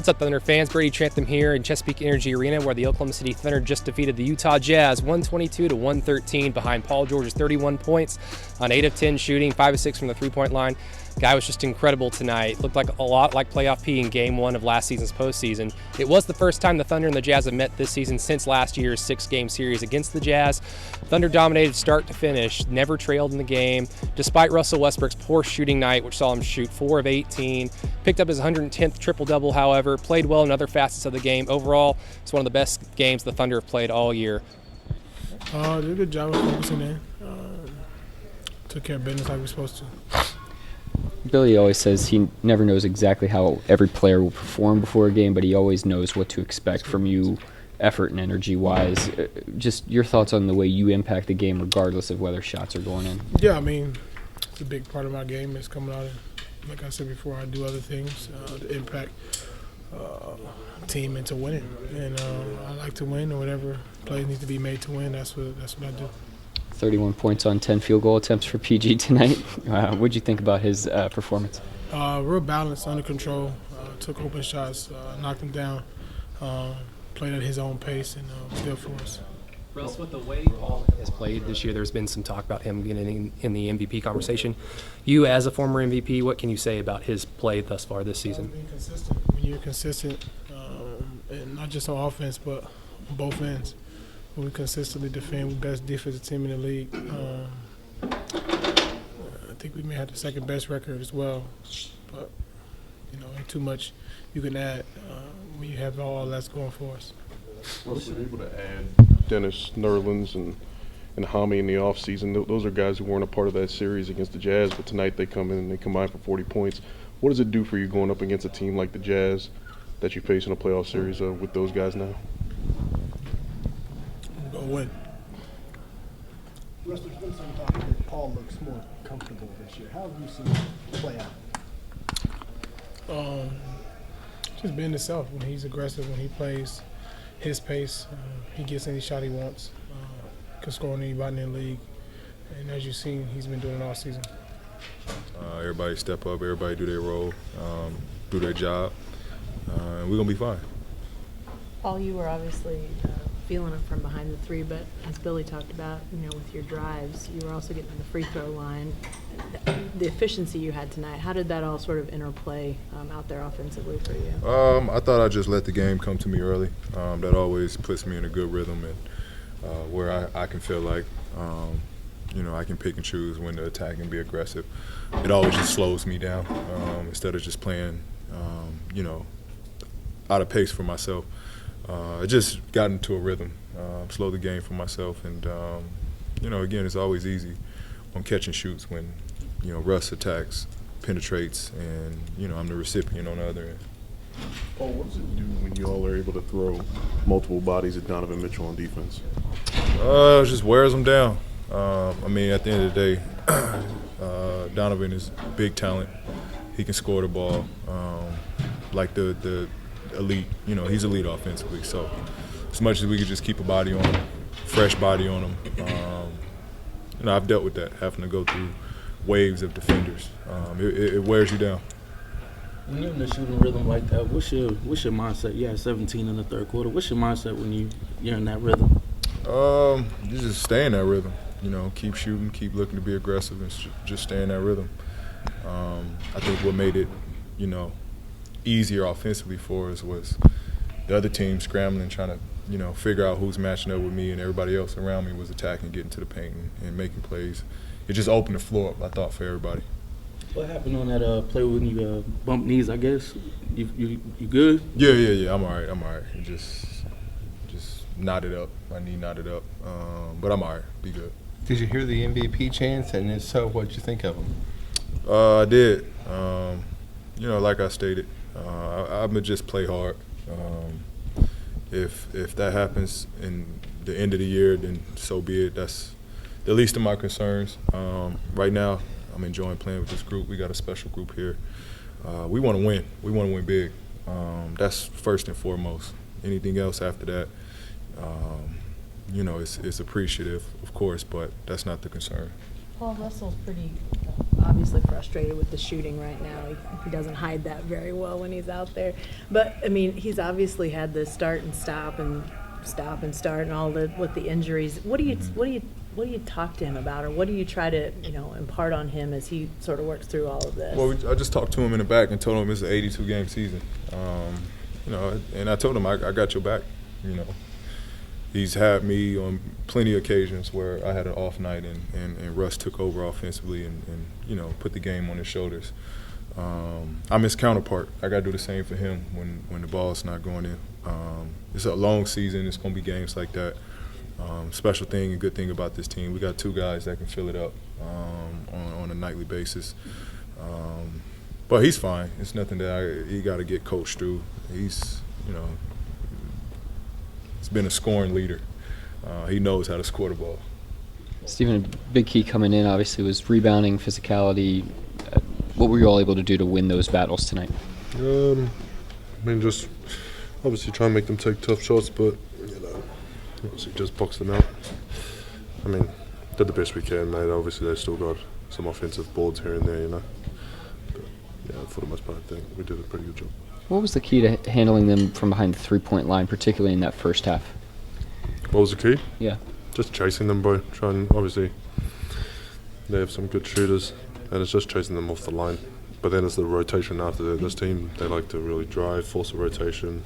What's up, Thunder fans? Brady Trantham here in Chesapeake Energy Arena, where the Oklahoma City Thunder just defeated the Utah Jazz 122-113 behind Paul George's 31 points on 8 of 10 shooting, 5 of 6 from the three-point line. Guy was just incredible tonight. Looked like a lot like playoff P in Game 1 of last season's postseason. It was the first time the Thunder and the Jazz have met this season since last year's 6-game series against the Jazz. Thunder dominated start to finish, never trailed in the game, despite Russell Westbrook's poor shooting night, which saw him shoot 4 of 18. Picked up his 110th triple-double, however, played well in other facets of the game. Overall, it's one of the best games the Thunder have played all year. Did a good job of focusing in. Took care of business like we're supposed to. Billy always says he never knows exactly how every player will perform before a game, but he always knows what to expect from you, effort and energy-wise. Just your thoughts on the way you impact the game regardless of whether shots are going in. Yeah, I mean, it's a big part of my game is coming out and, like I said before, I do other things to impact team into winning. And I like to win, and whatever plays need to be made to win, that's what I do. 31 points on 10 field goal attempts for PG tonight. What'd you think about his performance? Real balanced, under control, took open shots, knocked them down, played at his own pace, and was good for us. Russ, with the way Paul has played this year, there's been some talk about him getting in the MVP conversation. You, as a former MVP, what can you say about his play thus far this season? Being consistent. When you're consistent, and not just on offense, but on both ends. When we consistently defend, we're the best defensive team in the league. I think we may have the second best record as well, but ain't too much you can add when you have all that's going for us. Russ, we're able to add Dennis Nerlens and Hami in the offseason. Those are guys who weren't a part of that series against the Jazz, but tonight they come in and they combine for 40 points. What does it do for you going up against a team like the Jazz that you face in a playoff series with those guys now? Go win. Russ, there's been some talk that Paul looks more comfortable this year. How have you seen it play out? Just being himself. When he's aggressive, when he plays his pace, he gets any shot he wants. Can score on anybody in the league. And as you've seen, he's been doing it all season. Everybody step up, everybody do their role, do their job, and we're going to be fine. Paul, you were obviously feeling it from behind the three, but as Billy talked about, with your drives, you were also getting to the free throw line. The efficiency you had tonight, how did that all sort of interplay out there offensively for you? I thought I just let the game come to me early. That always puts me in a good rhythm and where I can feel like, I can pick and choose when to attack and be aggressive. It always just slows me down instead of just playing, out of pace for myself. I just got into a rhythm, slowed the game for myself, and again, it's always easy on catch and shoots when Russ attacks, penetrates, and I'm the recipient on the other end. Paul, what does it do when you all are able to throw multiple bodies at Donovan Mitchell on defense? It just wears them down. At the end of the day, Donovan is big talent. He can score the ball like the elite. He's elite offensively. So as much as we could just keep a body on him, fresh body on him, I've dealt with that, having to go through waves of defenders. It wears you down. When you're in a shooting rhythm like that, what's your mindset? You had 17 in the third quarter. What's your mindset when you're in that rhythm? You just stay in that rhythm. Keep shooting, keep looking to be aggressive, and just stay in that rhythm. I think what made it, easier offensively for us was the other team scrambling, trying to, figure out who's matching up with me, and everybody else around me was attacking, getting to the paint, and making plays. It just opened the floor up, I thought, for everybody. What happened on that play when you bumped knees, I guess? You good? Yeah. I'm all right. It just knotted up. My knee knotted up. But I'm all right. Be good. Did you hear the MVP chants? And if so, what did you think of them? I did. Like I stated, I'm going to just play hard. If that happens in the end of the year, then so be it. That's the least of my concerns. Right now, I'm enjoying playing with this group. We got a special group here. We want to win. We want to win big. That's first and foremost. Anything else after that, it's appreciative, of course, but that's not the concern. Paul, Russell's pretty obviously frustrated with the shooting right now. He doesn't hide that very well when he's out there. But, I mean, he's obviously had the start and start and all with the injuries. What do you talk to him about, or what do you try to, impart on him as he sort of works through all of this? Well, I just talked to him in the back and told him it's an 82-game season. And I told him I got your back. He's had me on plenty of occasions where I had an off night and Russ took over offensively and put the game on his shoulders. I'm his counterpart. I got to do the same for him when the ball's not going in. It's a long season. It's going to be games like that. Special thing and good thing about this team, we got two guys that can fill it up on a nightly basis. But he's fine. It's nothing that he got to get coached through. He's been a scoring leader. He knows how to score the ball. Stephen, a big key coming in obviously was rebounding, physicality. What were you all able to do to win those battles tonight? Just obviously try and make them take tough shots, but obviously just box them out. Did the best we can, mate. Obviously they still got some offensive boards here and there, But yeah, for the most part, I think we did a pretty good job. What was the key to handling them from behind the three-point line, particularly in that first half? What was the key? Yeah. Just chasing them, bro. Obviously, they have some good shooters, and it's just chasing them off the line. But then it's the rotation after that. This team, they like to really drive, force a rotation,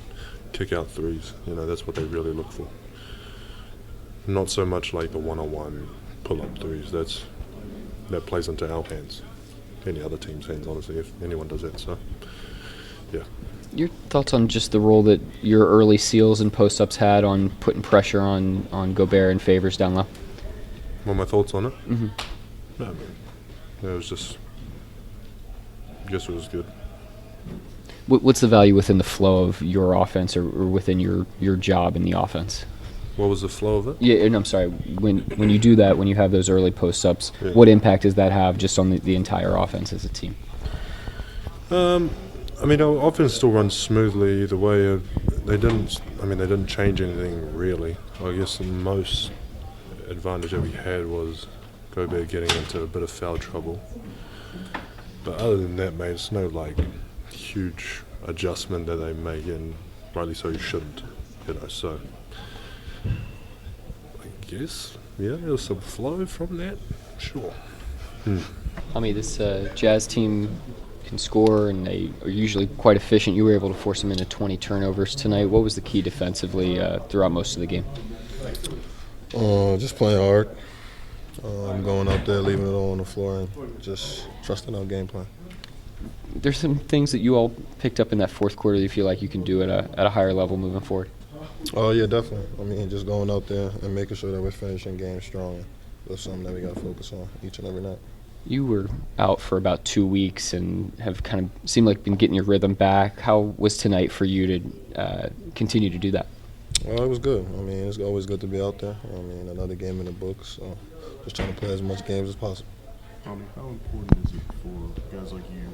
kick out threes. That's what they really look for. Not so much like the one-on-one pull-up threes. That plays into our hands. Any other team's hands, honestly, if anyone does that. So, yeah. Your thoughts on just the role that your early seals and post-ups had on putting pressure on Gobert and Favors down low? What my thoughts on it? Mm-hmm. No, it was just, I guess it was good. What's the value within the flow of your offense or within your job in the offense? What was the flow of it? Yeah, and I'm sorry, when you do that, when you have those early post-ups, yeah. What impact does that have just on the entire offense as a team? Our offense still runs smoothly either way. They didn't change anything really. I guess the most advantage that we had was Gobert getting into a bit of foul trouble. But other than that, mate, it's no huge adjustment that they make, and rightly so you shouldn't. So I guess there was some flow from that. Sure. This Jazz team can score, and they are usually quite efficient. You were able to force them into 20 turnovers tonight. What was the key defensively throughout most of the game? Just playing hard. Going out there, leaving it all on the floor, and just trusting our game plan. There's some things that you all picked up in that fourth quarter that you feel like you can do at a higher level moving forward? Oh, yeah, definitely. Just going out there and making sure that we're finishing games strong. That's something that we got to focus on each and every night. You were out for about 2 weeks and have kind of seemed like been getting your rhythm back. How was tonight for you to continue to do that? Well, it was good. It's always good to be out there. Another game in the books, so just trying to play as much games as possible. How important is it for guys like you,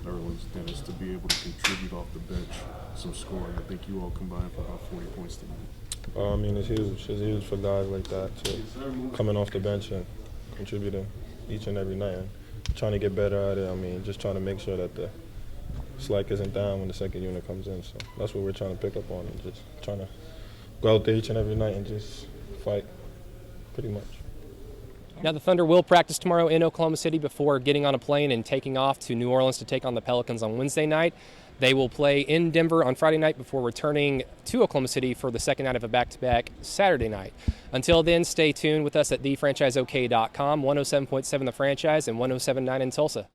Nerlens, Dennis, to be able to contribute off the bench some scoring? I think you all combined for about 40 points tonight. It's huge. It's huge for guys like that to coming off the bench and contributing each and every night. And trying to get better at it. Just trying to make sure that the slack isn't down when the second unit comes in. So that's what we're trying to pick up on, and just trying to go out there each and every night and just fight, pretty much. Now, the Thunder will practice tomorrow in Oklahoma City before getting on a plane and taking off to New Orleans to take on the Pelicans on Wednesday night. They will play in Denver on Friday night before returning to Oklahoma City for the second night of a back-to-back Saturday night. Until then, stay tuned with us at thefranchiseok.com, 107.7 The Franchise and 107.9 in Tulsa.